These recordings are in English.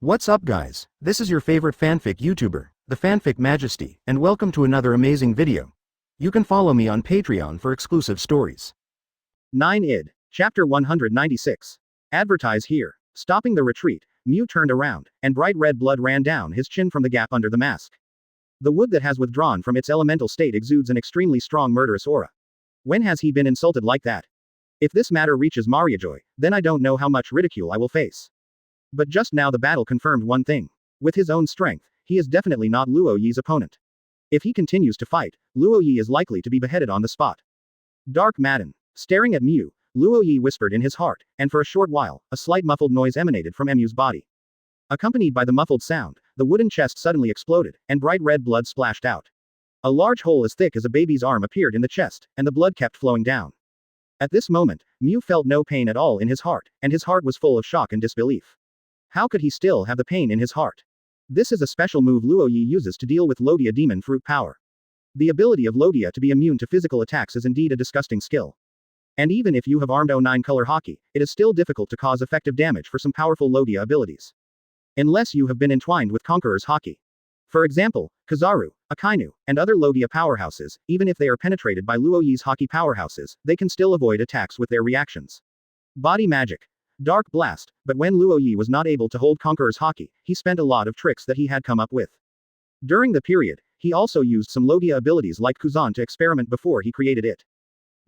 What's up guys, this is your favorite fanfic YouTuber, the Fanfic Majesty, and welcome to another amazing video. You can follow me on Patreon for exclusive stories. 9 id. Chapter 196. Advertise here. Stopping the retreat, Mew turned around, and bright red blood ran down his chin from the gap under the mask. The wood that has withdrawn from its elemental state exudes an extremely strong murderous aura. When has he been insulted like that? If this matter reaches Mariajoy, then I don't know how much ridicule I will face. But just now the battle confirmed one thing. With his own strength, he is definitely not Luo Ye's opponent. If he continues to fight, Luo Ye is likely to be beheaded on the spot. Dark Madden. Staring at Mew, Luo Ye whispered in his heart, and for a short while, a slight muffled noise emanated from Mew's body. Accompanied by the muffled sound, the wooden chest suddenly exploded, and bright red blood splashed out. A large hole as thick as a baby's arm appeared in the chest, and the blood kept flowing down. At this moment, Mew felt no pain at all in his heart, and his heart was full of shock and disbelief. How could he still have the pain in his heart? This is a special move Luo Ye uses to deal with Lodia demon fruit power. The ability of Lodia to be immune to physical attacks is indeed a disgusting skill. And even if you have armed O9 color hockey, it is still difficult to cause effective damage for some powerful Lodia abilities. Unless you have been entwined with Conqueror's hockey. For example, Kizaru, Akainu, and other Lodia powerhouses, even if they are penetrated by Luo Ye's hockey powerhouses, they can still avoid attacks with their reactions. Body magic. Dark Blast, but when Luo Ye was not able to hold Conqueror's hockey, he spent a lot of tricks that he had come up with. During the period, he also used some Lodia abilities like Kuzan to experiment before he created it.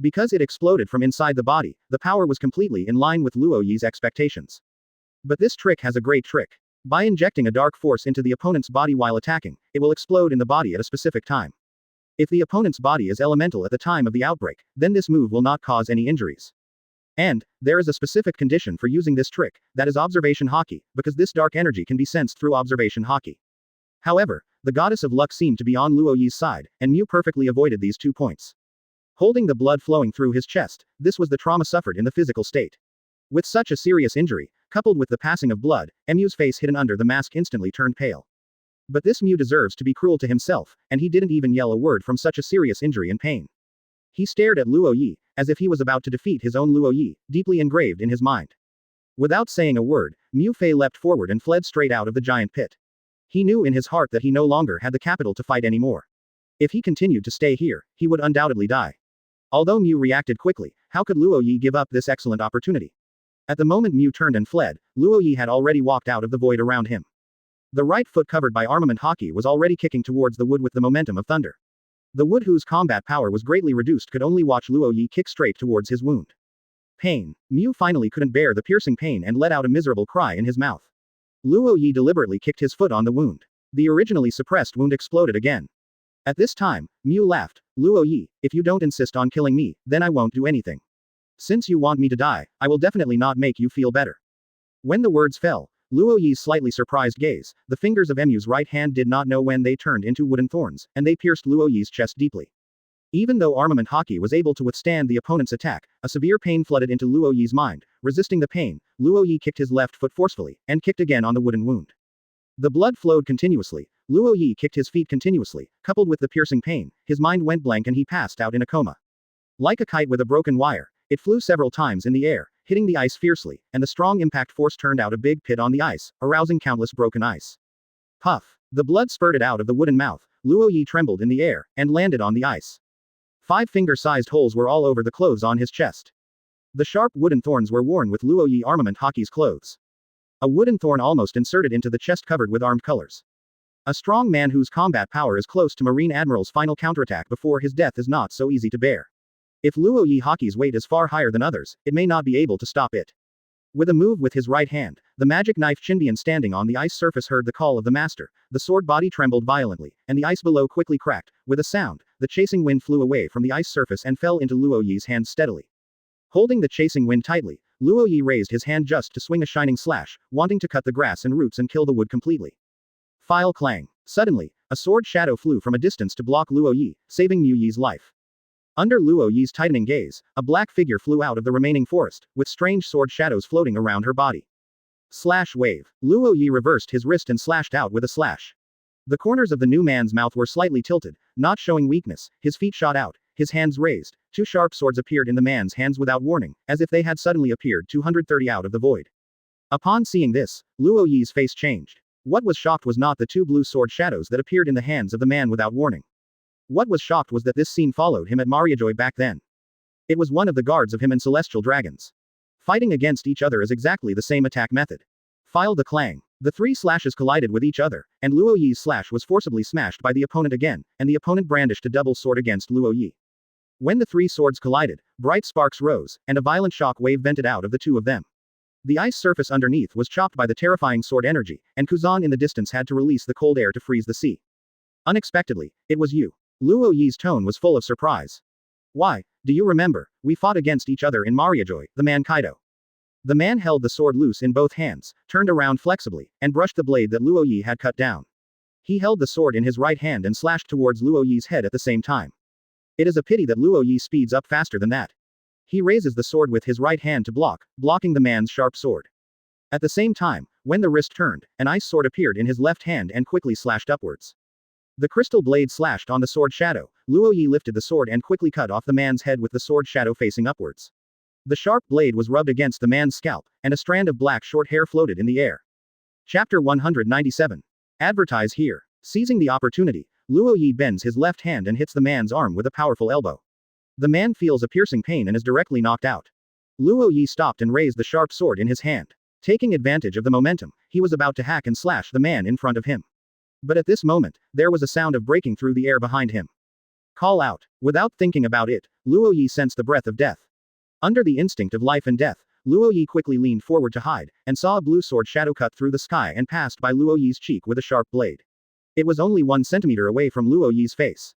Because it exploded from inside the body, the power was completely in line with Luo Ye's expectations. But this trick has a great trick. By injecting a dark force into the opponent's body while attacking, it will explode in the body at a specific time. If the opponent's body is elemental at the time of the outbreak, then this move will not cause any injuries. And, there is a specific condition for using this trick, that is observation hockey, because this dark energy can be sensed through observation hockey. However, the goddess of luck seemed to be on Luo Ye's side, and Mew perfectly avoided these 2 points. Holding the blood flowing through his chest, this was the trauma suffered in the physical state. With such a serious injury, coupled with the passing of blood, Mew's face hidden under the mask instantly turned pale. But this Mew deserves to be cruel to himself, and he didn't even yell a word from such a serious injury and pain. He stared at Luo Ye, as if he was about to defeat his own Luo Ye, deeply engraved in his mind. Without saying a word, Mew Fei leapt forward and fled straight out of the giant pit. He knew in his heart that he no longer had the capital to fight anymore. If he continued to stay here, he would undoubtedly die. Although Mew reacted quickly, how could Luo Ye give up this excellent opportunity? At the moment Mew turned and fled, Luo Ye had already walked out of the void around him. The right foot covered by armament hockey was already kicking towards the wood with the momentum of thunder. The wood whose combat power was greatly reduced could only watch Luo Ye kick straight towards his wound. Pain. Mew finally couldn't bear the piercing pain and let out a miserable cry in his mouth. Luo Ye deliberately kicked his foot on the wound. The originally suppressed wound exploded again. At this time, Mew laughed. Luo Ye, if you don't insist on killing me, then I won't do anything. Since you want me to die, I will definitely not make you feel better. When the words fell, Luo Ye's slightly surprised gaze, the fingers of Mew's right hand did not know when they turned into wooden thorns, and they pierced Luo Ye's chest deeply. Even though armament hockey was able to withstand the opponent's attack, a severe pain flooded into Luo Ye's mind. Resisting the pain, Luo Ye kicked his left foot forcefully, and kicked again on the wooden wound. The blood flowed continuously. Luo Ye kicked his feet continuously, coupled with the piercing pain, his mind went blank and he passed out in a coma. Like a kite with a broken wire, it flew several times in the air, hitting the ice fiercely, and the strong impact force turned out a big pit on the ice, arousing countless broken ice. Puff. The blood spurted out of the wooden mouth, Luo Ye trembled in the air, and landed on the ice. 5 finger-sized holes were all over the clothes on his chest. The sharp wooden thorns were worn with Luo Ye armament hockey's clothes. A wooden thorn almost inserted into the chest covered with armed colors. A strong man whose combat power is close to Marine Admiral's final counterattack before his death is not so easy to bear. If Luo Ye hockey's weight is far higher than others, it may not be able to stop it. With a move with his right hand, the magic knife Chinbian standing on the ice surface heard the call of the master, the sword body trembled violently, and the ice below quickly cracked. With a sound, the chasing wind flew away from the ice surface and fell into Luo Ye's hand steadily. Holding the chasing wind tightly, Luo Ye raised his hand just to swing a shining slash, wanting to cut the grass and roots and kill the wood completely. File clang. Suddenly, a sword shadow flew from a distance to block Luo Ye, saving Mew Ye's life. Under Luo Ye's tightening gaze, a black figure flew out of the remaining forest, with strange sword shadows floating around her body. Slash wave. Luo Ye reversed his wrist and slashed out with a slash. The corners of the new man's mouth were slightly tilted, not showing weakness, his feet shot out, his hands raised, 2 sharp swords appeared in the man's hands without warning, as if they had suddenly appeared 230 out of the void. Upon seeing this, Luo Ye's face changed. What was shocked was not the two blue sword shadows that appeared in the hands of the man without warning. What was shocked was that this scene followed him at Mariajoy back then. It was one of the guards of him and celestial dragons. Fighting against each other is exactly the same attack method. File the clang. The three slashes collided with each other, and Luo Ye's slash was forcibly smashed by the opponent again, and the opponent brandished a double sword against Luo Ye. When the three swords collided, bright sparks rose, and a violent shock wave vented out of the two of them. The ice surface underneath was chopped by the terrifying sword energy, and Kuzan in the distance had to release the cold air to freeze the sea. Unexpectedly, it was you. Luo Ye's tone was full of surprise. Why, do you remember, we fought against each other in Mariajoy, the man Kaido. The man held the sword loose in both hands, turned around flexibly, and brushed the blade that Luo Ye had cut down. He held the sword in his right hand and slashed towards Luo Ye's head at the same time. It is a pity that Luo Ye speeds up faster than that. He raises the sword with his right hand to blocking the man's sharp sword. At the same time, when the wrist turned, an ice sword appeared in his left hand and quickly slashed upwards. The crystal blade slashed on the sword shadow. Luo Ye lifted the sword and quickly cut off the man's head with the sword shadow facing upwards. The sharp blade was rubbed against the man's scalp, and a strand of black short hair floated in the air. Chapter 197. Advertise here. Seizing the opportunity, Luo Ye bends his left hand and hits the man's arm with a powerful elbow. The man feels a piercing pain and is directly knocked out. Luo Ye stopped and raised the sharp sword in his hand. Taking advantage of the momentum, he was about to hack and slash the man in front of him. But at this moment, there was a sound of breaking through the air behind him. Call out. Without thinking about it, Luo Ye sensed the breath of death. Under the instinct of life and death, Luo Ye quickly leaned forward to hide, and saw a blue sword shadow cut through the sky and passed by Luo Ye's cheek with a sharp blade. It was only 1 centimeter away from Luo Ye's face.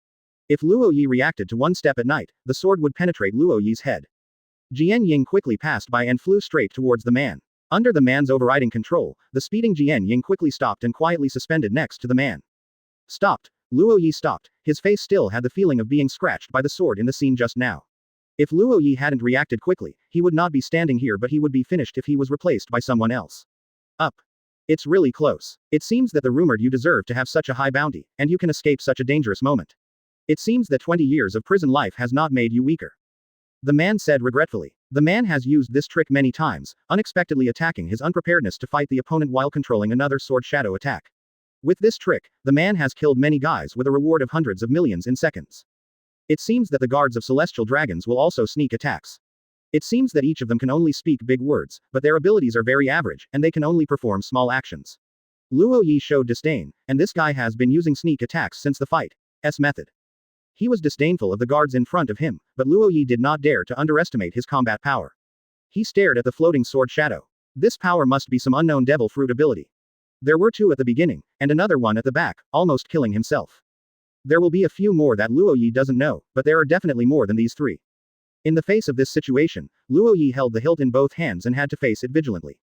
If Luo Ye reacted to one step at night, the sword would penetrate Luo Ye's head. Jian Ying quickly passed by and flew straight towards the man. Under the man's overriding control, the speeding Jian Ying quickly stopped and quietly suspended next to the man. Stopped. Luo Ye stopped. His face still had the feeling of being scratched by the sword in the scene just now. If Luo Ye hadn't reacted quickly, he would not be standing here, but he would be finished if he was replaced by someone else. Up. It's really close. It seems that the rumored you deserve to have such a high bounty, and you can escape such a dangerous moment. It seems that 20 years of prison life has not made you weaker. The man said regretfully. The man has used this trick many times, unexpectedly attacking his unpreparedness to fight the opponent while controlling another sword shadow attack. With this trick, the man has killed many guys with a reward of hundreds of millions in seconds. It seems that the guards of celestial dragons will also sneak attacks. It seems that each of them can only speak big words, but their abilities are very average, and they can only perform small actions. Luo Ye showed disdain, and this guy has been using sneak attacks since the fight's method. He was disdainful of the guards in front of him, but Luo Ye did not dare to underestimate his combat power. He stared at the floating sword shadow. This power must be some unknown devil fruit ability. There were 2 at the beginning, and another one at the back, almost killing himself. There will be a few more that Luo Ye doesn't know, but there are definitely more than these 3. In the face of this situation, Luo Ye held the hilt in both hands and had to face it vigilantly.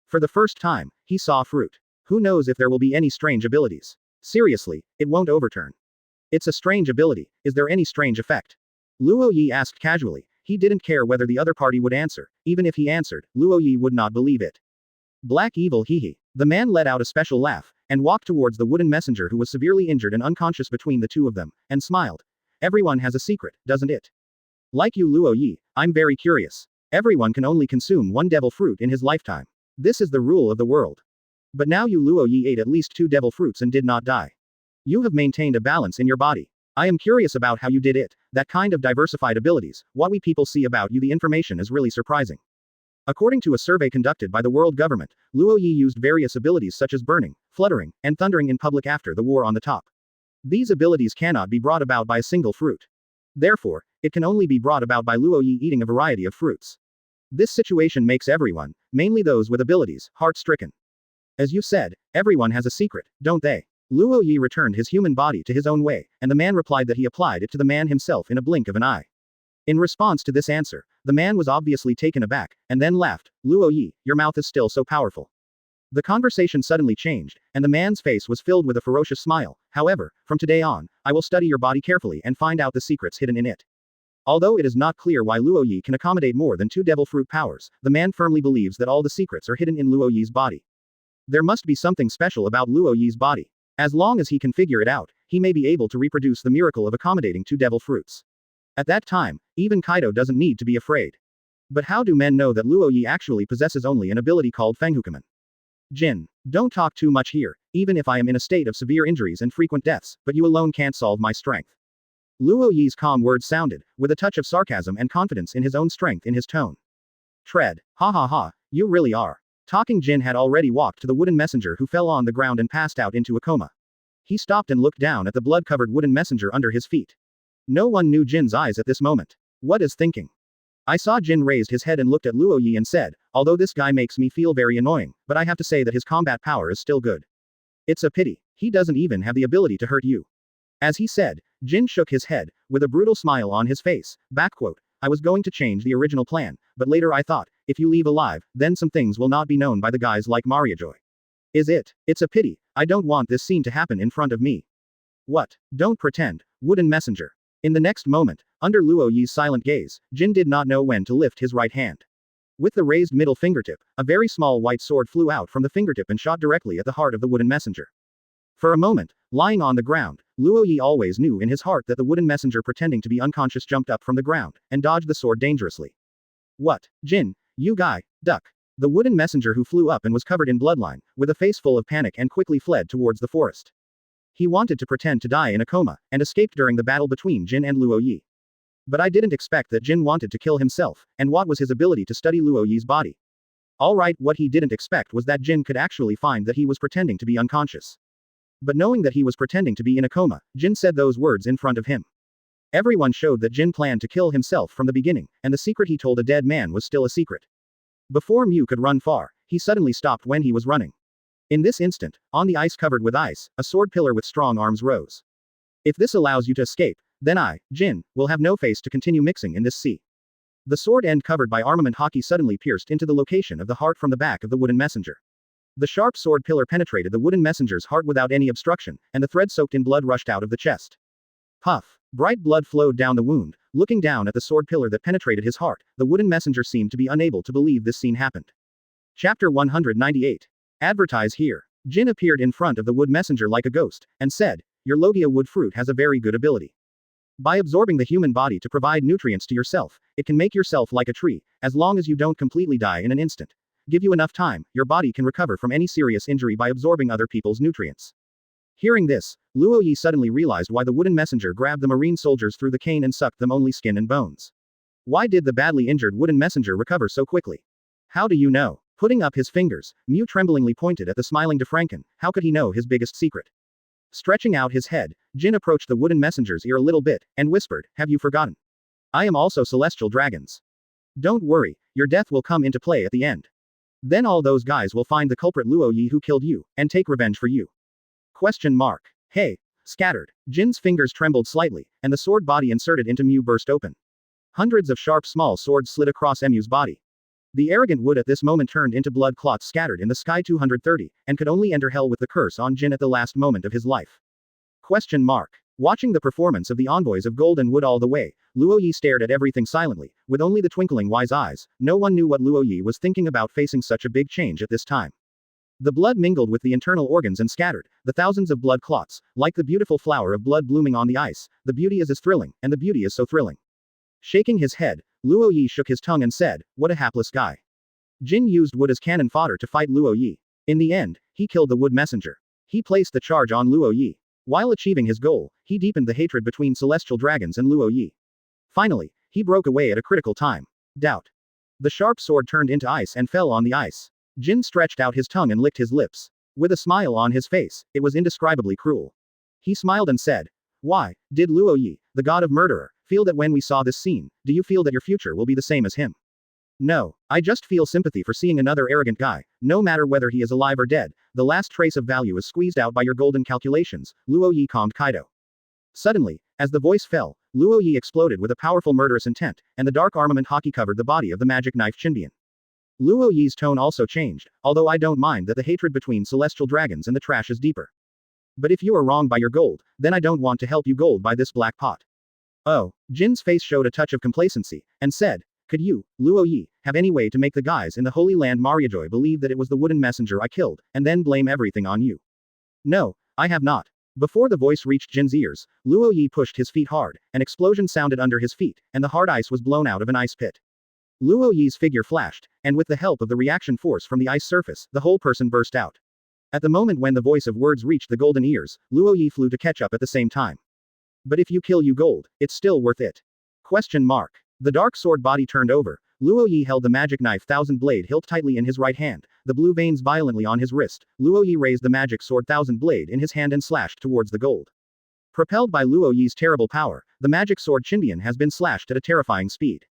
For the first time, he saw fruit. Who knows if there will be any strange abilities? Seriously, it won't overturn. It's a strange ability, is there any strange effect? Luo Ye asked casually. He didn't care whether the other party would answer. Even if he answered, Luo Ye would not believe it. Black evil hee. The man let out a special laugh, and walked towards the wooden messenger who was severely injured and unconscious between the two of them, and smiled. Everyone has a secret, doesn't it? Like you Luo Ye, I'm very curious. Everyone can only consume 1 devil fruit in his lifetime. This is the rule of the world. But now you Luo Ye ate at least 2 devil fruits and did not die. You have maintained a balance in your body. I am curious about how you did it, that kind of diversified abilities, what we people see about you, the information is really surprising. According to a survey conducted by the world government, Luo Ye used various abilities such as burning, fluttering, and thundering in public after the war on the top. These abilities cannot be brought about by a single fruit. Therefore, it can only be brought about by Luo Ye eating a variety of fruits. This situation makes everyone, mainly those with abilities, heart-stricken. As you said, everyone has a secret, don't they? Luo Ye returned his human body to his own way, and the man replied that he applied it to the man himself in a blink of an eye. In response to this answer, the man was obviously taken aback, and then laughed. Luo Ye, your mouth is still so powerful. The conversation suddenly changed, and the man's face was filled with a ferocious smile. However, from today on, I will study your body carefully and find out the secrets hidden in it. Although it is not clear why Luo Ye can accommodate more than 2 devil fruit powers, the man firmly believes that all the secrets are hidden in Luo Ye's body. There must be something special about Luo Ye's body. As long as he can figure it out, he may be able to reproduce the miracle of accommodating 2 devil fruits. At that time, even Kaido doesn't need to be afraid. But how do men know that Luo Ye actually possesses only an ability called Fanghukaman? Jin, don't talk too much here, even if I am in a state of severe injuries and frequent deaths, but you alone can't solve my strength. Luo Ye's calm words sounded, with a touch of sarcasm and confidence in his own strength in his tone. Tread. Ha ha ha, you really are. Talking Jin had already walked to the wooden messenger who fell on the ground and passed out into a coma. He stopped and looked down at the blood-covered wooden messenger under his feet. No one knew Jin's eyes at this moment. What is thinking? I saw Jin raised his head and looked at Luo Ye and said, although this guy makes me feel very annoying, but I have to say that his combat power is still good. It's a pity. He doesn't even have the ability to hurt you. As he said, Jin shook his head, with a brutal smile on his face. Backquote, I was going to change the original plan, but later I thought, if you leave alive, then some things will not be known by the guys like Mariajoy. Is it? It's a pity. I don't want this scene to happen in front of me. What? Don't pretend. Wooden messenger. In the next moment, under Luo Ye's silent gaze, Jin did not know when to lift his right hand. With the raised middle fingertip, a very small white sword flew out from the fingertip and shot directly at the heart of the wooden messenger. For a moment, lying on the ground, Luo Ye always knew in his heart that the wooden messenger pretending to be unconscious jumped up from the ground, and dodged the sword dangerously. What? Jin, you guy, duck. The wooden messenger who flew up and was covered in bloodline, with a face full of panic and quickly fled towards the forest. He wanted to pretend to die in a coma, and escaped during the battle between Jin and Luo Ye. But I didn't expect that Jin wanted to kill himself, and what was his ability to study Luo Ye's body. Alright, what he didn't expect was that Jin could actually find that he was pretending to be unconscious. But knowing that he was pretending to be in a coma, Jin said those words in front of him. Everyone showed that Jin planned to kill himself from the beginning, and the secret he told a dead man was still a secret. Before Mew could run far, he suddenly stopped when he was running. In this instant, on the ice covered with ice, a sword pillar with strong arms rose. If this allows you to escape, then I, Jin, will have no face to continue mixing in this sea. The sword end covered by armament hockey suddenly pierced into the location of the heart from the back of the wooden messenger. The sharp sword pillar penetrated the wooden messenger's heart without any obstruction, and the thread soaked in blood rushed out of the chest. Puff. Bright blood flowed down the wound. Looking down at the sword pillar that penetrated his heart, the wooden messenger seemed to be unable to believe this scene happened. Chapter 198. Advertise here. Jin appeared in front of the wood messenger like a ghost, and said, your Logia wood fruit has a very good ability. By absorbing the human body to provide nutrients to yourself, it can make yourself like a tree, as long as you don't completely die in an instant. Give you enough time, your body can recover from any serious injury by absorbing other people's nutrients. Hearing this, Luo Ye suddenly realized why the wooden messenger grabbed the marine soldiers through the cane and sucked them only skin and bones. Why did the badly injured wooden messenger recover so quickly? How do you know? Putting up his fingers, Mew tremblingly pointed at the smiling DeFranken. How could he know his biggest secret? Stretching out his head, Jin approached the wooden messenger's ear a little bit, and whispered, have you forgotten? I am also celestial dragons. Don't worry, your death will come into play at the end. Then all those guys will find the culprit Luo Ye who killed you, and take revenge for you. Question mark. Hey. Scattered. Jin's fingers trembled slightly, and the sword body inserted into Mew burst open. Hundreds of sharp small swords slid across Mew's body. The arrogant wood at this moment turned into blood clots scattered in the sky 230, and could only enter hell with the curse on Jin at the last moment of his life. Question mark. Watching the performance of the envoys of Golden Wood all the way, Luo Ye stared at everything silently, with only the twinkling wise eyes. No one knew what Luo Ye was thinking about facing such a big change at this time. The blood mingled with the internal organs and scattered, the thousands of blood clots, like the beautiful flower of blood blooming on the ice. The beauty is as thrilling, and the beauty is so thrilling. Shaking his head, Luo Ye shook his tongue and said, what a hapless guy. Jin used wood as cannon fodder to fight Luo Ye. In the end, he killed the wood messenger. He placed the charge on Luo Ye. While achieving his goal, he deepened the hatred between celestial dragons and Luo Ye. Finally, he broke away at a critical time. Doubt. The sharp sword turned into ice and fell on the ice. Jin stretched out his tongue and licked his lips. With a smile on his face, it was indescribably cruel. He smiled and said, why, did Luo Ye, the god of murderer, feel that when we saw this scene, do you feel that your future will be the same as him? No, I just feel sympathy for seeing another arrogant guy, no matter whether he is alive or dead. The last trace of value is squeezed out by your golden calculations. Luo Ye calmed Kaido. Suddenly, as the voice fell, Luo Ye exploded with a powerful murderous intent, and the dark armament hockey covered the body of the magic knife Chinbian. Luo Ye's tone also changed, although I don't mind that the hatred between celestial dragons and the trash is deeper. But if you are wrong by your gold, then I don't want to help you gold by this black pot. Oh, Jin's face showed a touch of complacency, and said, could you, Luo Ye, have any way to make the guys in the Holy Land Mariajoy believe that it was the wooden messenger I killed, and then blame everything on you? No, I have not. Before the voice reached Jin's ears, Luo Ye pushed his feet hard, an explosion sounded under his feet, and the hard ice was blown out of an ice pit. Luo Ye's figure flashed, and with the help of the reaction force from the ice surface, the whole person burst out. At the moment when the voice of words reached the golden ears, Luo Ye flew to catch up at the same time. But if you kill you gold, it's still worth it. Question mark. The dark sword body turned over. Luo Ye held the magic knife thousand blade hilt tightly in his right hand, the blue veins violently on his wrist. Luo Ye raised the magic sword thousand blade in his hand and slashed towards the gold. Propelled by Luo Ye's terrible power, the magic sword Chindian has been slashed at a terrifying speed.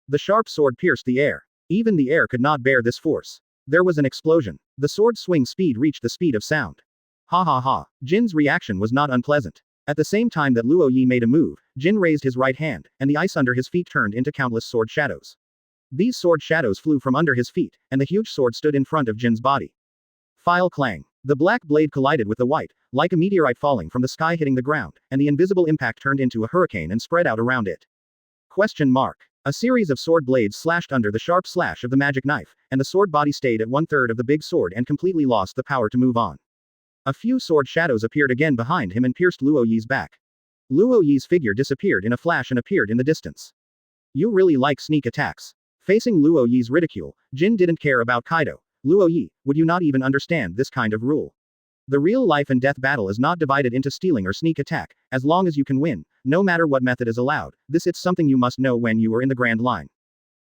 The sharp sword pierced the air. Even the air could not bear this force. There was an explosion. The sword swing speed reached the speed of sound. Ha ha ha. Jin's reaction was not unpleasant. At the same time that Luo Ye made a move, Jin raised his right hand, and the ice under his feet turned into countless sword shadows. These sword shadows flew from under his feet, and the huge sword stood in front of Jin's body. File clang. The black blade collided with the white, like a meteorite falling from the sky hitting the ground, and the invisible impact turned into a hurricane and spread out around it. Question mark. A series of sword blades slashed under the sharp slash of the magic knife, and the sword body stayed at 1/3 of the big sword and completely lost the power to move on. A few sword shadows appeared again behind him and pierced Luo Ye's back. Luo Ye's figure disappeared in a flash and appeared in the distance. You really like sneak attacks. Facing Luo Ye's ridicule, Jin didn't care about Kaido. Luo Ye, would you not even understand this kind of rule? The real life and death battle is not divided into stealing or sneak attack, as long as you can win, no matter what method is allowed. This it's something you must know when you are in the grand line.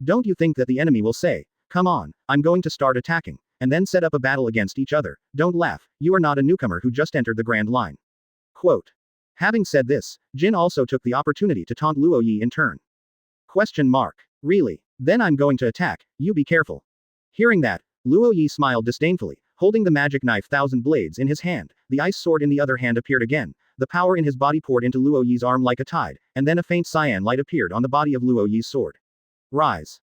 Don't you think that the enemy will say, come on, I'm going to start attacking, and then set up a battle against each other? Don't laugh, you are not a newcomer who just entered the grand line. Quote. Having said this, Jin also took the opportunity to taunt Luo Ye in turn. Question mark. Really? Then I'm going to attack, you be careful. Hearing that, Luo Ye smiled disdainfully, holding the magic knife thousand blades in his hand, the ice sword in the other hand appeared again, the power in his body poured into Luo Ye's arm like a tide, and then a faint cyan light appeared on the body of Luo Ye's sword. Rise.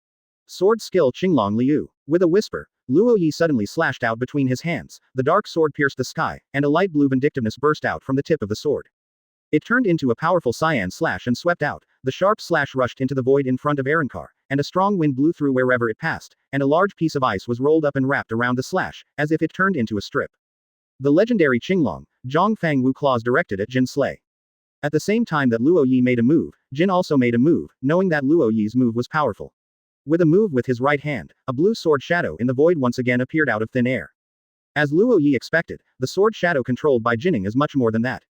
Sword skill Qinglong Liu. With a whisper, Luo Ye suddenly slashed out between his hands, the dark sword pierced the sky, and a light blue vindictiveness burst out from the tip of the sword. It turned into a powerful cyan slash and swept out, the sharp slash rushed into the void in front of Arankar, and a strong wind blew through wherever it passed, and a large piece of ice was rolled up and wrapped around the slash, as if it turned into a strip. The legendary Qinglong, Zhong Fang Wu claws directed at Jin's sleigh. At the same time that Luo Ye made a move, Jin also made a move, knowing that Luo Ye's move was powerful. With a move with his right hand, a blue sword shadow in the void once again appeared out of thin air. As Luo Ye expected, the sword shadow controlled by Jinning is much more than that.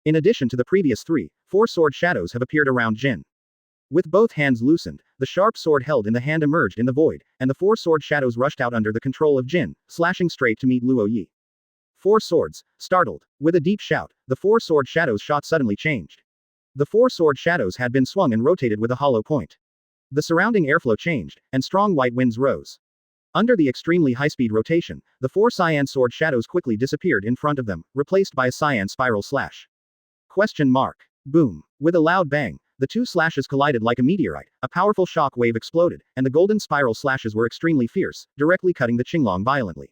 In addition to the previous 4 sword shadows have appeared around Jin. With both hands loosened, the sharp sword held in the hand emerged in the void, and the 4 sword shadows rushed out under the control of Jin, slashing straight to meet Luo Ye. 4 swords, startled. With a deep shout, the 4 sword shadows shot suddenly changed. The 4 sword shadows had been swung and rotated with a hollow point. The surrounding airflow changed, and strong white winds rose. Under the extremely high-speed rotation, the 4 cyan sword shadows quickly disappeared in front of them, replaced by a cyan spiral slash. Question mark. Boom. With a loud bang, the 2 slashes collided like a meteorite, a powerful shock wave exploded, and the golden spiral slashes were extremely fierce, directly cutting the Qinglong violently.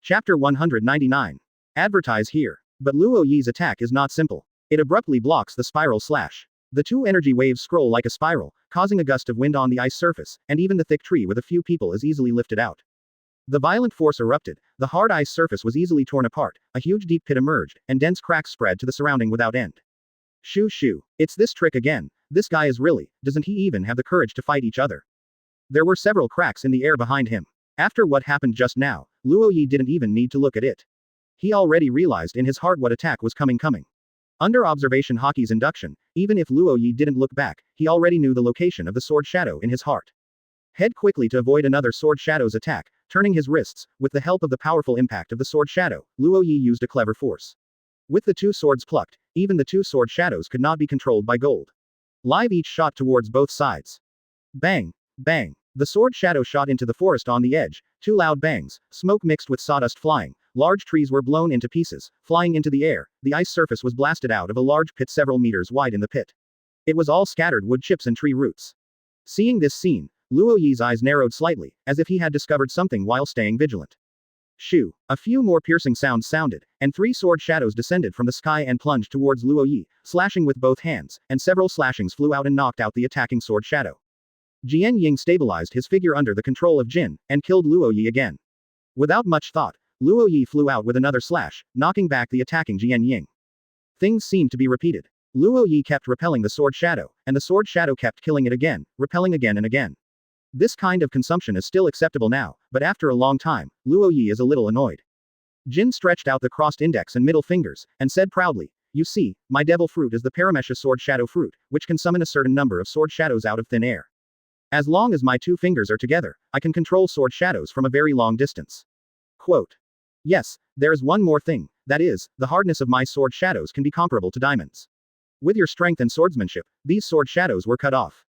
Chapter 199. Advertise here. But Luo Ye's attack is not simple. It abruptly blocks the spiral slash. The 2 energy waves scroll like a spiral, causing a gust of wind on the ice surface, and even the thick tree with a few people is easily lifted out. The violent force erupted, the hard ice surface was easily torn apart, a huge deep pit emerged, and dense cracks spread to the surrounding without end. Shoo shoo. It's this trick again. This guy is really, doesn't he even have the courage to fight each other? There were several cracks in the air behind him. After what happened just now, Luo Ye didn't even need to look at it. He already realized in his heart what attack was coming. Under observation Hoki's induction, even if Luo Ye didn't look back, he already knew the location of the sword shadow in his heart. Head quickly to avoid another sword shadow's attack, turning his wrists, with the help of the powerful impact of the sword shadow, Luo Ye used a clever force. With the 2 swords plucked, even the 2 sword shadows could not be controlled by gold. Live each shot towards both sides. Bang, bang. The sword shadow shot into the forest on the edge, 2 loud bangs, smoke mixed with sawdust flying, large trees were blown into pieces, flying into the air, the ice surface was blasted out of a large pit several meters wide in the pit. It was all scattered wood chips and tree roots. Seeing this scene, Luo Ye's eyes narrowed slightly, as if he had discovered something while staying vigilant. Shoo. A few more piercing sounds sounded, and 3 sword shadows descended from the sky and plunged towards Luo Ye, slashing with both hands, and several slashings flew out and knocked out the attacking sword shadow. Jian Ying stabilized his figure under the control of Jin, and killed Luo Ye again. Without much thought, Luo Ye flew out with another slash, knocking back the attacking Jian Ying. Things seemed to be repeated. Luo Ye kept repelling the sword shadow, and the sword shadow kept killing it again, repelling again and again. This kind of consumption is still acceptable now, but after a long time, Luo Ye is a little annoyed. Jin stretched out the crossed index and middle fingers, and said proudly, "You see, my devil fruit is the Paramesha sword shadow fruit, which can summon a certain number of sword shadows out of thin air. As long as my two fingers are together, I can control sword shadows from a very long distance." Quote. Yes, there is one more thing, that is, the hardness of my sword shadows can be comparable to diamonds. With your strength and swordsmanship, these sword shadows were cut off.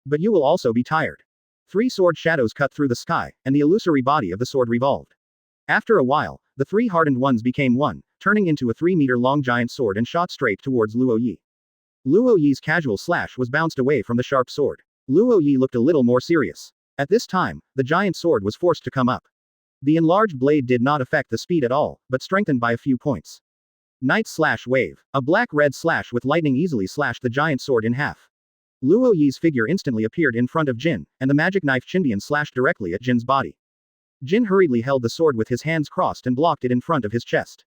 But you will also be tired. 3 sword shadows cut through the sky, and the illusory body of the sword revolved. After a while, the 3 hardened ones became one, turning into a 3-meter-long giant sword and shot straight towards Luo Ye. Luo Ye's casual slash was bounced away from the sharp sword. Luo Ye looked a little more serious. At this time, the giant sword was forced to come up. The enlarged blade did not affect the speed at all, but strengthened by a few points. Night slash wave. A black-red slash with lightning easily slashed the giant sword in half. Luo Ye's figure instantly appeared in front of Jin, and the magic knife Chinbian slashed directly at Jin's body. Jin hurriedly held the sword with his hands crossed and blocked it in front of his chest.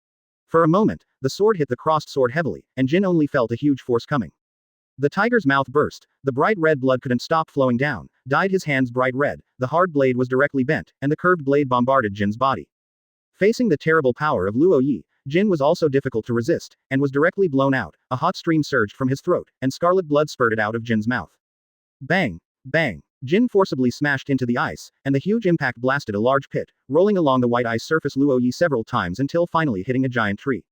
For a moment, the sword hit the crossed sword heavily, and Jin only felt a huge force coming. The tiger's mouth burst, the bright red blood couldn't stop flowing down, dyed his hands bright red, the hard blade was directly bent, and the curved blade bombarded Jin's body. Facing the terrible power of Luo Ye, Jin was also difficult to resist, and was directly blown out, a hot stream surged from his throat, and scarlet blood spurted out of Jin's mouth. Bang! Bang! Jin forcibly smashed into the ice, and the huge impact blasted a large pit, rolling along the white ice surface Luo Ye several times until finally hitting a giant tree.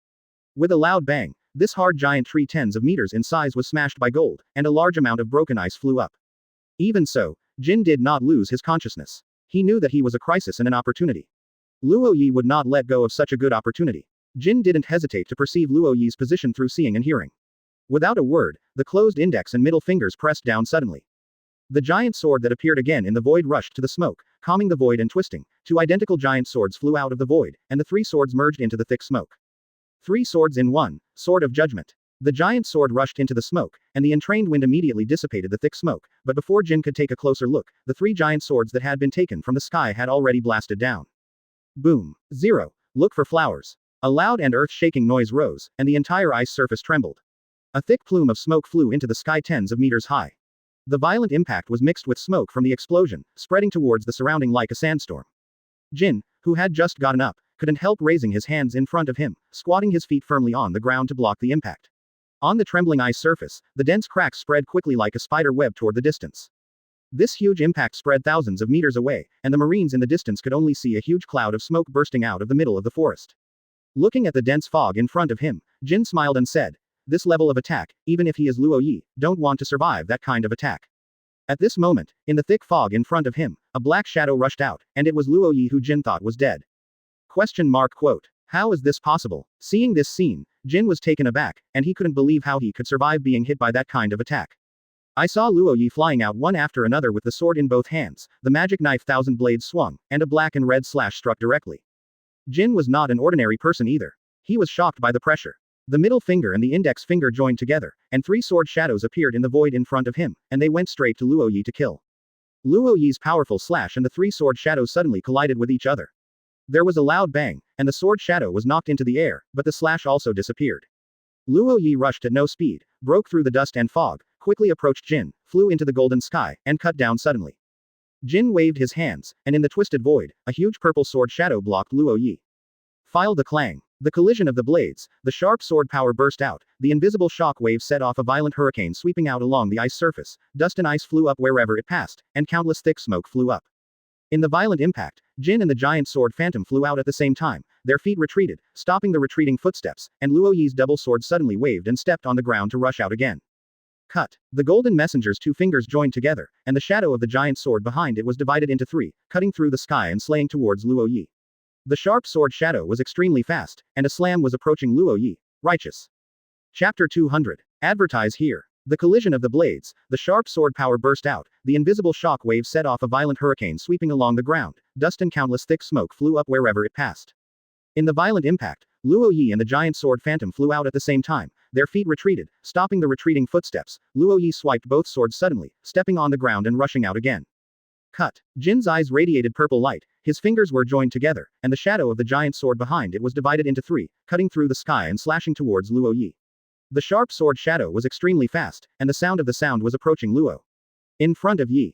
With a loud bang, this hard giant tree tens of meters in size was smashed by gold, and a large amount of broken ice flew up. Even so, Jin did not lose his consciousness. He knew that he was a crisis and an opportunity. Luo Ye would not let go of such a good opportunity. Jin didn't hesitate to perceive Luo Ye's position through seeing and hearing. Without a word, the closed index and middle fingers pressed down suddenly. The giant sword that appeared again in the void rushed to the smoke, calming the void and twisting. 2 identical giant swords flew out of the void, and the 3 swords merged into the thick smoke. 3 swords in one, sword of judgment. The giant sword rushed into the smoke, and the entrained wind immediately dissipated the thick smoke, but before Jin could take a closer look, the 3 giant swords that had been taken from the sky had already blasted down. Boom. 0. Look for flowers. A loud and earth-shaking noise rose, and the entire ice surface trembled. A thick plume of smoke flew into the sky tens of meters high. The violent impact was mixed with smoke from the explosion, spreading towards the surrounding like a sandstorm. Jin, who had just gotten up, couldn't help raising his hands in front of him, squatting his feet firmly on the ground to block the impact. On the trembling ice surface, the dense cracks spread quickly like a spider web toward the distance. This huge impact spread thousands of meters away, and the marines in the distance could only see a huge cloud of smoke bursting out of the middle of the forest. Looking at the dense fog in front of him, Jin smiled and said, "This level of attack, even if he is Luo Ye, don't want to survive that kind of attack." At this moment, in the thick fog in front of him, a black shadow rushed out, and it was Luo Ye who Jin thought was dead. Quote. How is this possible? Seeing this scene, Jin was taken aback, and he couldn't believe how he could survive being hit by that kind of attack. I saw Luo Ye flying out one after another with the sword in both hands, the magic knife 1,000 blades swung, and a black and red slash struck directly. Jin was not an ordinary person either. He was shocked by the pressure. The middle finger and the index finger joined together, and 3 sword shadows appeared in the void in front of him, and they went straight to Luo Ye to kill. Luo Ye's powerful slash and the 3 sword shadows suddenly collided with each other. There was a loud bang, and the sword shadow was knocked into the air, but the slash also disappeared. Luo Ye rushed at no speed, broke through the dust and fog, quickly approached Jin, flew into the golden sky, and cut down suddenly. Jin waved his hands, and in the twisted void, a huge purple sword shadow blocked Luo Ye. File the clang. The collision of the blades, the sharp sword power burst out, the invisible shock wave set off a violent hurricane sweeping out along the ice surface, dust and ice flew up wherever it passed, and countless thick smoke flew up. In the violent impact, Jin and the giant sword phantom flew out at the same time, their feet retreated, stopping the retreating footsteps, and Luo Ye's double sword suddenly waved and stepped on the ground to rush out again. Cut. The golden messenger's 2 fingers joined together, and the shadow of the giant sword behind it was divided into 3, cutting through the sky and slaying towards Luo Ye. The sharp sword shadow was extremely fast, and a slam was approaching Luo Ye. Righteous. Chapter 200. Advertise here. The collision of the blades, the sharp sword power burst out, the invisible shock wave set off a violent hurricane sweeping along the ground, dust and countless thick smoke flew up wherever it passed. In the violent impact, Luo Ye and the giant sword phantom flew out at the same time, their feet retreated, stopping the retreating footsteps. Luo Ye swiped both swords suddenly, stepping on the ground and rushing out again. Cut. Jin's eyes radiated purple light, his fingers were joined together, and the shadow of the giant sword behind it was divided into 3, cutting through the sky and slashing towards Luo Ye. The sharp sword shadow was extremely fast, and the sound of the sound was approaching Luo. In front of Ye.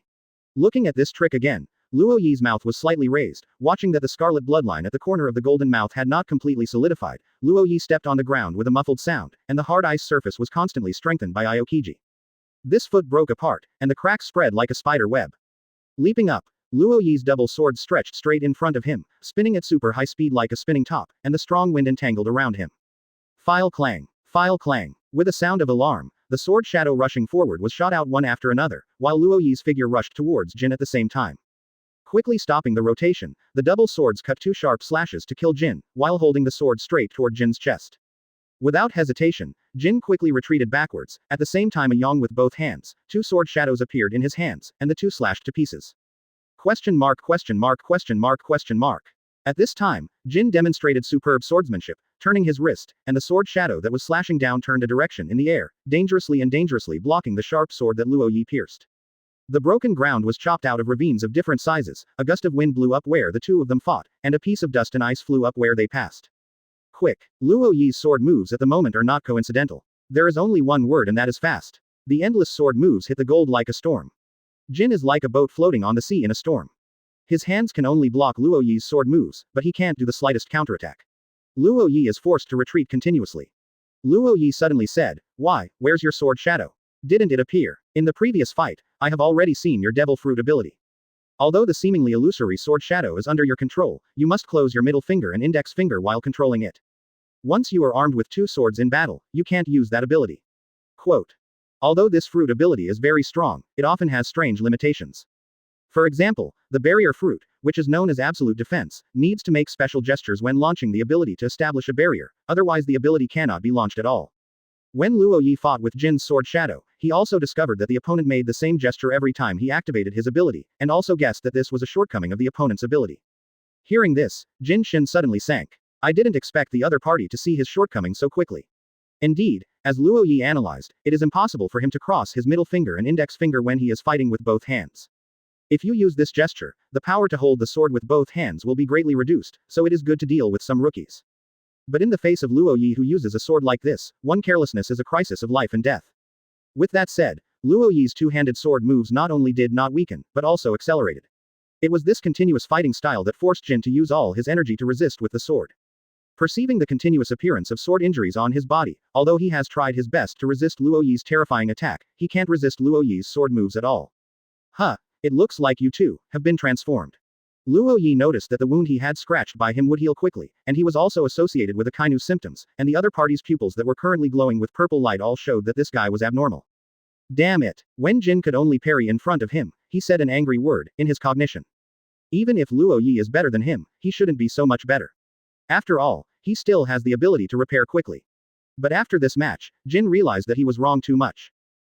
Looking at this trick again, Luo Ye's mouth was slightly raised, watching that the scarlet bloodline at the corner of the golden mouth had not completely solidified. Luo Ye stepped on the ground with a muffled sound, and the hard ice surface was constantly strengthened by Aokiji. This foot broke apart, and the cracks spread like a spider web. Leaping up, Luo Ye's double sword stretched straight in front of him, spinning at super high speed like a spinning top, and the strong wind entangled around him. File clang. File clang. With a sound of alarm, the sword shadow rushing forward was shot out one after another, while Luo Ye's figure rushed towards Jin at the same time. Quickly stopping the rotation, the double swords cut two sharp slashes to kill Jin, while holding the sword straight toward Jin's chest. Without hesitation, Jin quickly retreated backwards, at the same time Yang with both hands, two sword shadows appeared in his hands, and the two slashed to pieces. Question mark question mark question mark question mark. At this time, Jin demonstrated superb swordsmanship, turning his wrist, and the sword shadow that was slashing down turned a direction in the air, dangerously blocking the sharp sword that Luo Ye pierced. The broken ground was chopped out of ravines of different sizes, a gust of wind blew up where the two of them fought, and a piece of dust and ice flew up where they passed. Quick. Luo Ye's sword moves at the moment are not coincidental. There is only one word and that is fast. The endless sword moves hit the gold like a storm. Jin is like a boat floating on the sea in a storm. His hands can only block Luo Ye's sword moves, but he can't do the slightest counterattack. Luo Ye is forced to retreat continuously. Luo Ye suddenly said, "Why, where's your sword shadow? Didn't it appear? In the previous fight, I have already seen your devil fruit ability. Although the seemingly illusory sword shadow is under your control, you must close your middle finger and index finger while controlling it. Once you are armed with two swords in battle, you can't use that ability." Quote. Although this fruit ability is very strong, it often has strange limitations. For example, the barrier fruit, which is known as absolute defense, needs to make special gestures when launching the ability to establish a barrier, otherwise the ability cannot be launched at all. When Luo Ye fought with Jin's sword shadow, he also discovered that the opponent made the same gesture every time he activated his ability, and also guessed that this was a shortcoming of the opponent's ability. Hearing this, Jin Shin suddenly sank. I didn't expect the other party to see his shortcomings so quickly. Indeed, as Luo Ye analyzed, it is impossible for him to cross his middle finger and index finger when he is fighting with both hands. If you use this gesture, the power to hold the sword with both hands will be greatly reduced, so it is good to deal with some rookies. But in the face of Luo Ye who uses a sword like this, one carelessness is a crisis of life and death. With that said, Luo Ye's two-handed sword moves not only did not weaken, but also accelerated. It was this continuous fighting style that forced Jin to use all his energy to resist with the sword. Perceiving the continuous appearance of sword injuries on his body, although he has tried his best to resist Luo Ye's terrifying attack, he can't resist Luo Ye's sword moves at all. Huh, it looks like you two have been transformed. Luo Ye noticed that the wound he had scratched by him would heal quickly, and he was also associated with Akainu's symptoms, and the other party's pupils that were currently glowing with purple light all showed that this guy was abnormal. Damn it. When Jin could only parry in front of him, he said an angry word, in his cognition. Even if Luo Ye is better than him, he shouldn't be so much better. After all, he still has the ability to repair quickly. But after this match, Jin realized that he was wrong too much.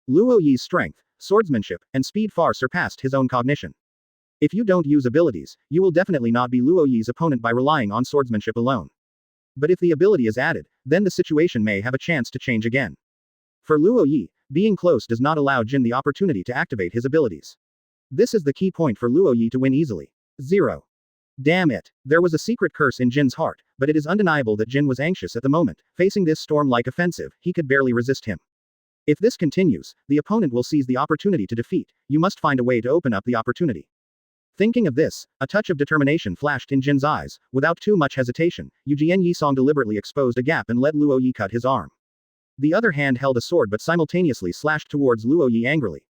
Luo Ye's strength, swordsmanship, and speed far surpassed his own cognition. If you don't use abilities, you will definitely not be Luo Ye's opponent by relying on swordsmanship alone. But if the ability is added, then the situation may have a chance to change again. For Luo Ye, being close does not allow Jin the opportunity to activate his abilities. This is the key point for Luo Ye to win easily. 0. Damn it. There was a secret curse in Jin's heart, but it is undeniable that Jin was anxious at the moment, facing this storm-like offensive, he could barely resist him. If this continues, the opponent will seize the opportunity to defeat, you must find a way to open up the opportunity. Thinking of this, a touch of determination flashed in Jin's eyes. Without too much hesitation, Yujian Yisong deliberately exposed a gap and let Luo Ye cut his arm. The other hand held a sword but simultaneously slashed towards Luo Ye angrily.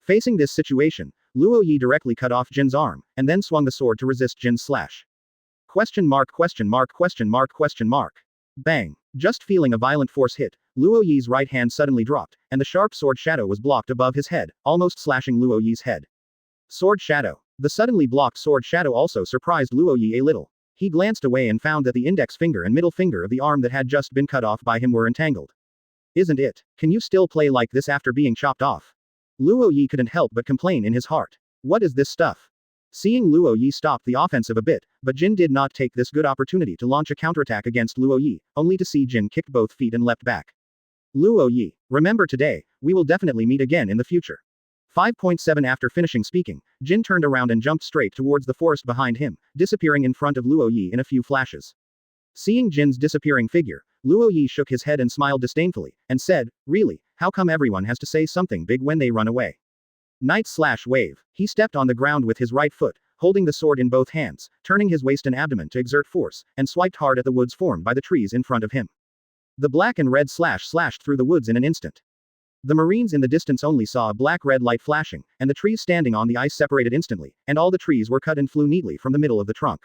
Facing this situation, Luo Ye directly cut off Jin's arm, and then swung the sword to resist Jin's slash. Question mark question mark question mark question mark. Bang. Just feeling a violent force hit, Luo Ye's right hand suddenly dropped, and the sharp sword shadow was blocked above his head, almost slashing Luo Ye's head. Sword shadow. The suddenly blocked sword shadow also surprised Luo Ye a little. He glanced away and found that the index finger and middle finger of the arm that had just been cut off by him were entangled. Isn't it? Can you still play like this after being chopped off? Luo Ye couldn't help but complain in his heart. What is this stuff? Seeing Luo Ye stopped the offensive a bit, but Jin did not take this good opportunity to launch a counterattack against Luo Ye, only to see Jin kicked both feet and leapt back. Luo Ye, remember today, we will definitely meet again in the future. 5.7 After finishing speaking, Jin turned around and jumped straight towards the forest behind him, disappearing in front of Luo Ye in a few flashes. Seeing Jin's disappearing figure, Luo Ye shook his head and smiled disdainfully, and said, "Really, how come everyone has to say something big when they run away? Night/wave. He stepped on the ground with his right foot, holding the sword in both hands, turning his waist and abdomen to exert force, and swiped hard at the woods formed by the trees in front of him. The black and red slashed through the woods in an instant. The Marines in the distance only saw a black-red light flashing, and the trees standing on the ice separated instantly, and all the trees were cut and flew neatly from the middle of the trunk.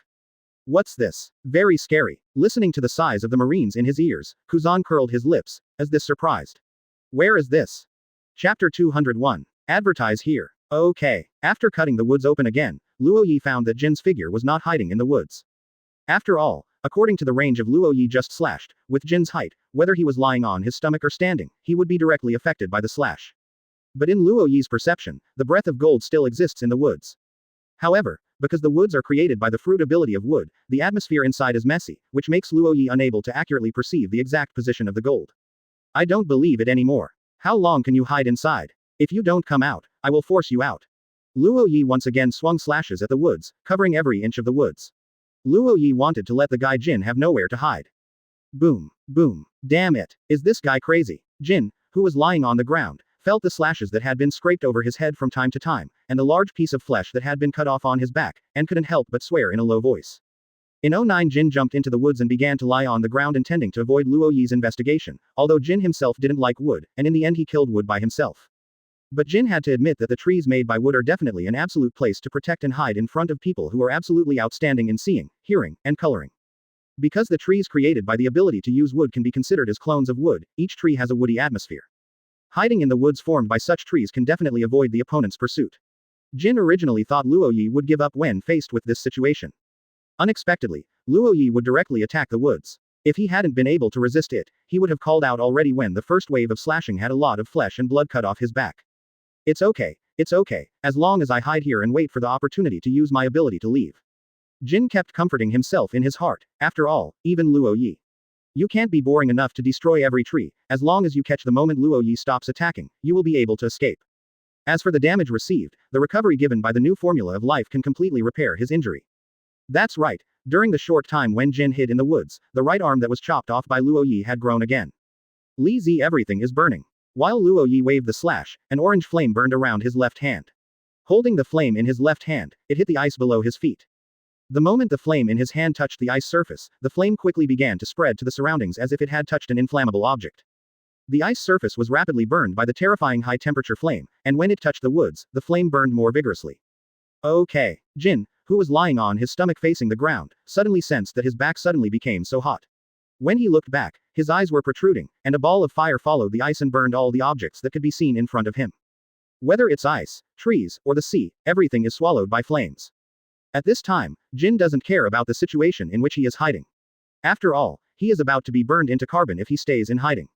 What's this? Very scary. Listening to the sighs of the Marines in his ears, Kuzan curled his lips, as this surprised. Where is this? Chapter 201. Advertise here. Okay. After cutting the woods open again, Luo Ye found that Jin's figure was not hiding in the woods. After all, according to the range of Luo Ye just slashed, with Jin's height, whether he was lying on his stomach or standing, he would be directly affected by the slash. But in Luo Ye's perception, the breath of gold still exists in the woods. However, because the woods are created by the fruit ability of wood, the atmosphere inside is messy, which makes Luo Ye unable to accurately perceive the exact position of the gold. I don't believe it anymore. How long can you hide inside? If you don't come out, I will force you out. Luo Ye once again swung slashes at the woods, covering every inch of the woods. Luo Ye wanted to let the guy Jin have nowhere to hide. Boom, boom, damn it, is this guy crazy? Jin, who was lying on the ground, felt the slashes that had been scraped over his head from time to time, and the large piece of flesh that had been cut off on his back, and couldn't help but swear in a low voice. In 09 Jin jumped into the woods and began to lie on the ground intending to avoid Luo Ye's investigation, although Jin himself didn't like wood, and in the end he killed wood by himself. But Jin had to admit that the trees made by wood are definitely an absolute place to protect and hide in front of people who are absolutely outstanding in seeing, hearing, and coloring. Because the trees created by the ability to use wood can be considered as clones of wood, each tree has a woody atmosphere. Hiding in the woods formed by such trees can definitely avoid the opponent's pursuit. Jin originally thought Luo Ye would give up when faced with this situation. Unexpectedly, Luo Ye would directly attack the woods. If he hadn't been able to resist it, he would have called out already when the first wave of slashing had a lot of flesh and blood cut off his back. It's okay, as long as I hide here and wait for the opportunity to use my ability to leave. Jin kept comforting himself in his heart. After all, even Luo Ye. You can't be boring enough to destroy every tree. As long as you catch the moment Luo Ye stops attacking, you will be able to escape. As for the damage received, the recovery given by the new formula of life can completely repair his injury. That's right, during the short time when Jin hid in the woods, the right arm that was chopped off by Luo Ye had grown again. Li Zi, everything is burning. While Luo Ye waved the slash, an orange flame burned around his left hand. Holding the flame in his left hand, it hit the ice below his feet. The moment the flame in his hand touched the ice surface, the flame quickly began to spread to the surroundings as if it had touched an inflammable object. The ice surface was rapidly burned by the terrifying high-temperature flame, and when it touched the woods, the flame burned more vigorously. Okay. Jin, who was lying on his stomach facing the ground, suddenly sensed that his back suddenly became so hot. When he looked back, his eyes were protruding, and a ball of fire followed the ice and burned all the objects that could be seen in front of him. Whether it's ice, trees, or the sea, everything is swallowed by flames. At this time, Jin doesn't care about the situation in which he is hiding. After all, he is about to be burned into carbon if he stays in hiding.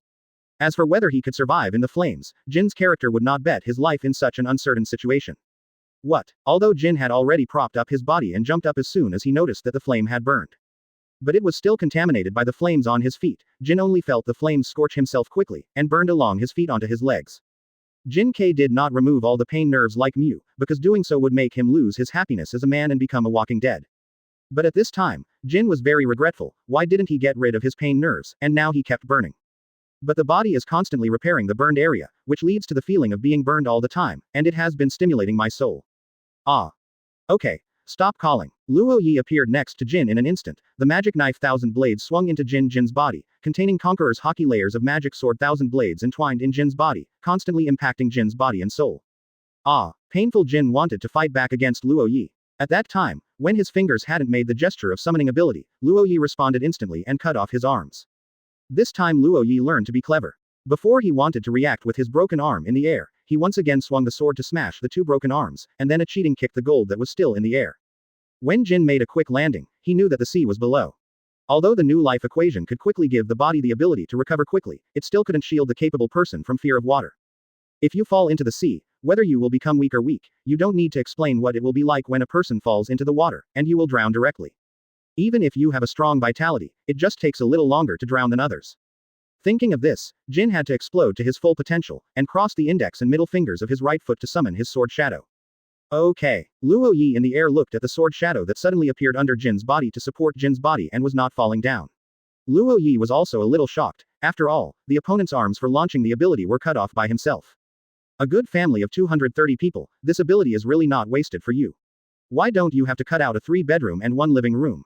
As for whether he could survive in the flames, Jin's character would not bet his life in such an uncertain situation. What? Although Jin had already propped up his body and jumped up as soon as he noticed that the flame had burned. But it was still contaminated by the flames on his feet. Jin only felt the flames scorch himself quickly, and burned along his feet onto his legs. Jin K did not remove all the pain nerves like Mew, because doing so would make him lose his happiness as a man and become a walking dead. But at this time, Jin was very regretful. Why didn't he get rid of his pain nerves, and now he kept burning. But the body is constantly repairing the burned area, which leads to the feeling of being burned all the time, and it has been stimulating my soul. Ah. Okay. Stop calling. Luo Ye appeared next to Jin in an instant. The magic knife Thousand Blades swung into Jin's body, containing Conqueror's hockey layers of magic sword Thousand Blades entwined in Jin's body, constantly impacting Jin's body and soul. Ah. Painful. Jin wanted to fight back against Luo Ye. At that time, when his fingers hadn't made the gesture of summoning ability, Luo Ye responded instantly and cut off his arms. This time Luo Ye learned to be clever. Before he wanted to react with his broken arm in the air, he once again swung the sword to smash the two broken arms, and then a cheating kick the gold that was still in the air. When Jin made a quick landing, he knew that the sea was below. Although the new life equation could quickly give the body the ability to recover quickly, it still couldn't shield the capable person from fear of water. If you fall into the sea, whether you will become weak or weak, you don't need to explain what it will be like when a person falls into the water, and you will drown directly. Even if you have a strong vitality, it just takes a little longer to drown than others. Thinking of this, Jin had to explode to his full potential, and cross the index and middle fingers of his right foot to summon his sword shadow. Okay. Luo Ye in the air looked at the sword shadow that suddenly appeared under Jin's body to support Jin's body and was not falling down. Luo Ye was also a little shocked. After all, the opponent's arms for launching the ability were cut off by himself. A good family of 230 people, this ability is really not wasted for you. Why don't you have to cut out a 3-bedroom and 1 living room?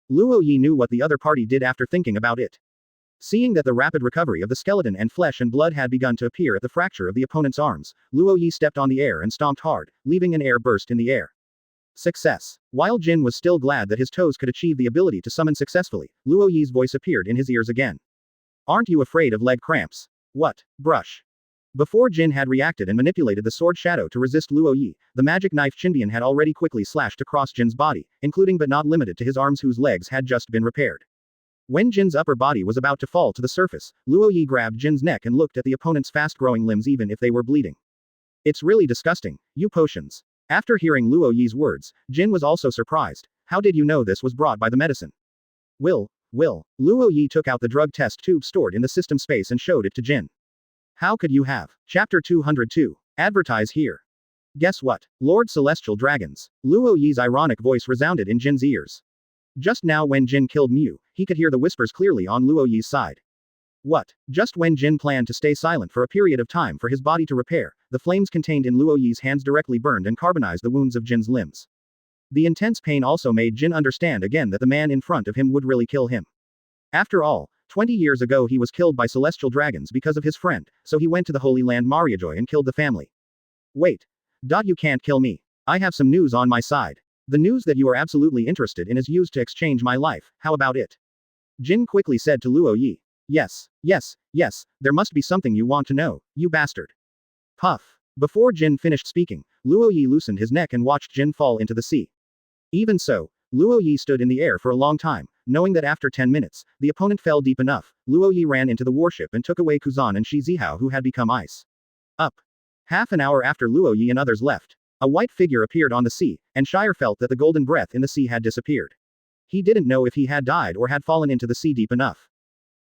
Luo Ye knew what the other party did after thinking about it. Seeing that the rapid recovery of the skeleton and flesh and blood had begun to appear at the fracture of the opponent's arms, Luo Ye stepped on the air and stomped hard, leaving an air burst in the air. Success. While Jin was still glad that his toes could achieve the ability to summon successfully, Luo Ye's voice appeared in his ears again. Aren't you afraid of leg cramps? What? Brush. Before Jin had reacted and manipulated the sword shadow to resist Luo Ye, the magic knife Chindian had already quickly slashed across Jin's body, including but not limited to his arms whose legs had just been repaired. When Jin's upper body was about to fall to the surface, Luo Ye grabbed Jin's neck and looked at the opponent's fast-growing limbs even if they were bleeding. It's really disgusting, you potions. After hearing Luo Ye's words, Jin was also surprised. How did you know this was brought by the medicine? Will. Luo Ye took out the drug test tube stored in the system space and showed it to Jin. How could you have? Chapter 202. Advertise here. Guess what? Lord Celestial Dragons. Luo Ye's ironic voice resounded in Jin's ears. Just now when Jin killed Mew, he could hear the whispers clearly on Luo Ye's side. What? Just when Jin planned to stay silent for a period of time for his body to repair, the flames contained in Luo Ye's hands directly burned and carbonized the wounds of Jin's limbs. The intense pain also made Jin understand again that the man in front of him would really kill him. After all, 20 years ago he was killed by celestial dragons because of his friend, so he went to the Holy Land Mariajoy and killed the family. Wait. You can't kill me. I have some news on my side. The news that you are absolutely interested in is used to exchange my life, how about it? Jin quickly said to Luo Ye. Yes, there must be something you want to know, you bastard. Puff. Before Jin finished speaking, Luo Ye loosened his neck and watched Jin fall into the sea. Even so, Luo Ye stood in the air for a long time, knowing that after 10 minutes, the opponent fell deep enough. Luo Ye ran into the warship and took away Kuzan and Shi Zihao who had become ice. Up. Half an hour after Luo Ye and others left, a white figure appeared on the sea, and Shire felt that the golden breath in the sea had disappeared. He didn't know if he had died or had fallen into the sea deep enough.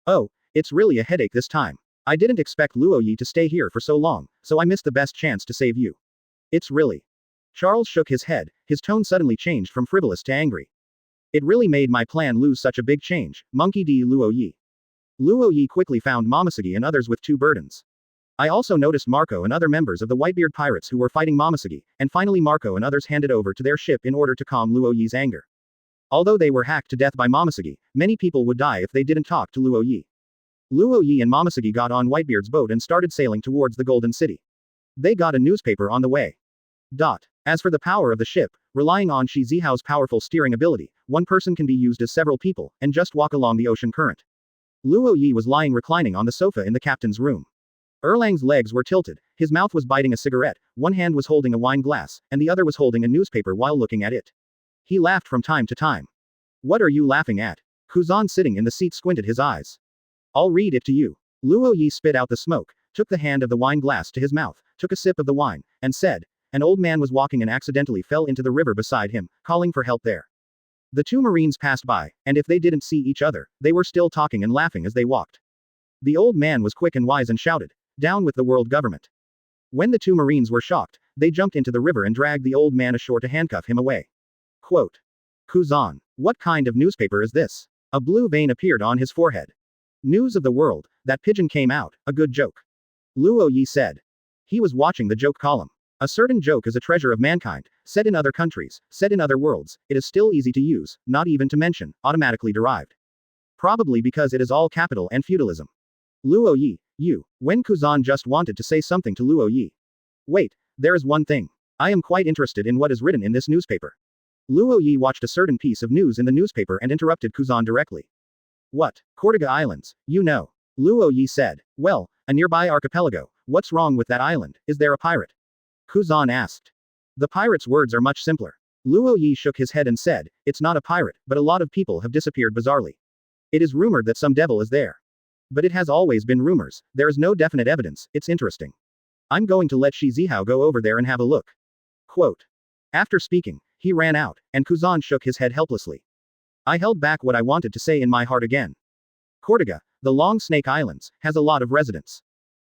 Oh, it's really a headache this time. I didn't expect Luo Ye to stay here for so long, so I missed the best chance to save you. It's really. Charles shook his head, his tone suddenly changed from frivolous to angry. It really made my plan lose such a big change, Monkey D. Luo Ye. Luo Ye quickly found Momosugi and others with 2 burdens. I also noticed Marco and other members of the Whitebeard pirates who were fighting Momosugi, and finally Marco and others handed over to their ship in order to calm Luo Ye's anger. Although they were hacked to death by Momosugi, many people would die if they didn't talk to Luo Ye. Luo Ye and Momosugi got on Whitebeard's boat and started sailing towards the Golden City. They got a newspaper on the way. As for the power of the ship, relying on Shi Zihao's powerful steering ability, one person can be used as several people, and just walk along the ocean current. Luo Ye was lying reclining on the sofa in the captain's room. Erlang's legs were tilted, his mouth was biting a cigarette, one hand was holding a wine glass, and the other was holding a newspaper while looking at it. He laughed from time to time. What are you laughing at? Kuzan sitting in the seat squinted his eyes. I'll read it to you. Luo Ye spit out the smoke, took the hand of the wine glass to his mouth, took a sip of the wine, and said, an old man was walking and accidentally fell into the river beside him, calling for help there. The 2 Marines passed by, and if they didn't see each other, they were still talking and laughing as they walked. The old man was quick and wise and shouted, down with the world government. When the 2 Marines were shocked, they jumped into the river and dragged the old man ashore to handcuff him away. Quote. Kuzan. What kind of newspaper is this? A blue vein appeared on his forehead. News of the world, that pigeon came out, a good joke. Luo Ye said. He was watching the joke column. A certain joke is a treasure of mankind, said in other countries, said in other worlds, it is still easy to use, not even to mention, automatically derived. Probably because it is all capital and feudalism. Luo Ye, you. When Kuzan just wanted to say something to Luo Ye. Wait, there is one thing. I am quite interested in what is written in this newspaper. Luo Ye watched a certain piece of news in the newspaper and interrupted Kuzan directly. What? Cortiga Islands, you know. Luo Ye said. Well, a nearby archipelago, what's wrong with that island, is there a pirate? Kuzan asked. The pirate's words are much simpler. Luo Ye shook his head and said, it's not a pirate, but a lot of people have disappeared bizarrely. It is rumored that some devil is there. But it has always been rumors, there is no definite evidence, it's interesting. I'm going to let Shi Zihao go over there and have a look. Quote. After speaking, he ran out, and Kuzan shook his head helplessly. I held back what I wanted to say in my heart again. Cortiga, the Long Snake Islands, has a lot of residents.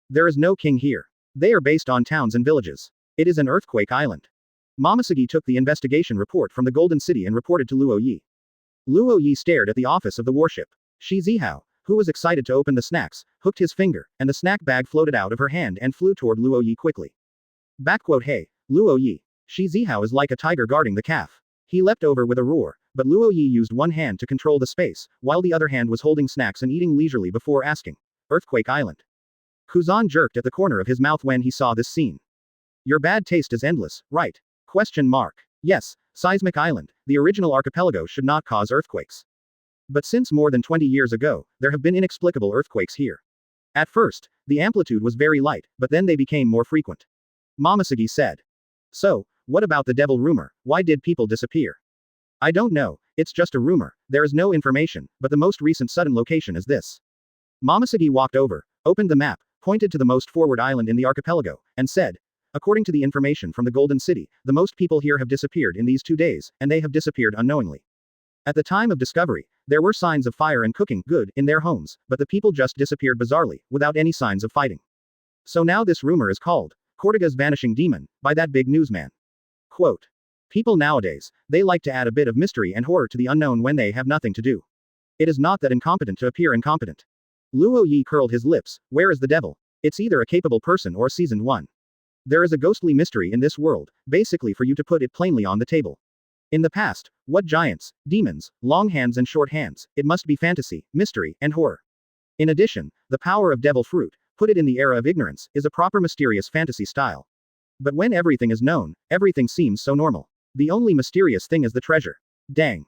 There is no king here. They are based on towns and villages. It is an earthquake island. Momosugi took the investigation report from the Golden City and reported to Luo Ye. Luo Ye stared at the office of the warship. Shi Zihao, who was excited to open the snacks, hooked his finger, and the snack bag floated out of her hand and flew toward Luo Ye quickly. Hey, Luo Ye. Shi Zihao is like a tiger guarding the calf. He leapt over with a roar, but Luo Ye used one hand to control the space, while the other hand was holding snacks and eating leisurely before asking, Earthquake Island. Kuzan jerked at the corner of his mouth when he saw this scene. Your bad taste is endless, right? Question mark. Yes, Seismic Island, the original archipelago should not cause earthquakes. But since more than 20 years ago, there have been inexplicable earthquakes here. At first, the amplitude was very light, but then they became more frequent. Momosugi said. So, what about the devil rumor? Why did people disappear? I don't know, it's just a rumor, there is no information, but the most recent sudden location is this. Momosugi walked over, opened the map, pointed to the most forward island in the archipelago, and said, according to the information from the Golden City, the most people here have disappeared in these 2 days, and they have disappeared unknowingly. At the time of discovery, there were signs of fire and cooking good in their homes, but the people just disappeared bizarrely, without any signs of fighting. So now this rumor is called Cortiga's vanishing demon, by that big newsman. Quote. People nowadays, they like to add a bit of mystery and horror to the unknown when they have nothing to do. It is not that incompetent to appear incompetent. Luo Ye curled his lips. Where is the devil? It's either a capable person or seasoned one. There is a ghostly mystery in this world, basically for you to put it plainly on the table. In the past, what giants, demons, long hands and short hands, it must be fantasy, mystery, and horror. In addition, the power of devil fruit, put it in the era of ignorance, is a proper mysterious fantasy style. But when everything is known, everything seems so normal. The only mysterious thing is the treasure. Dang.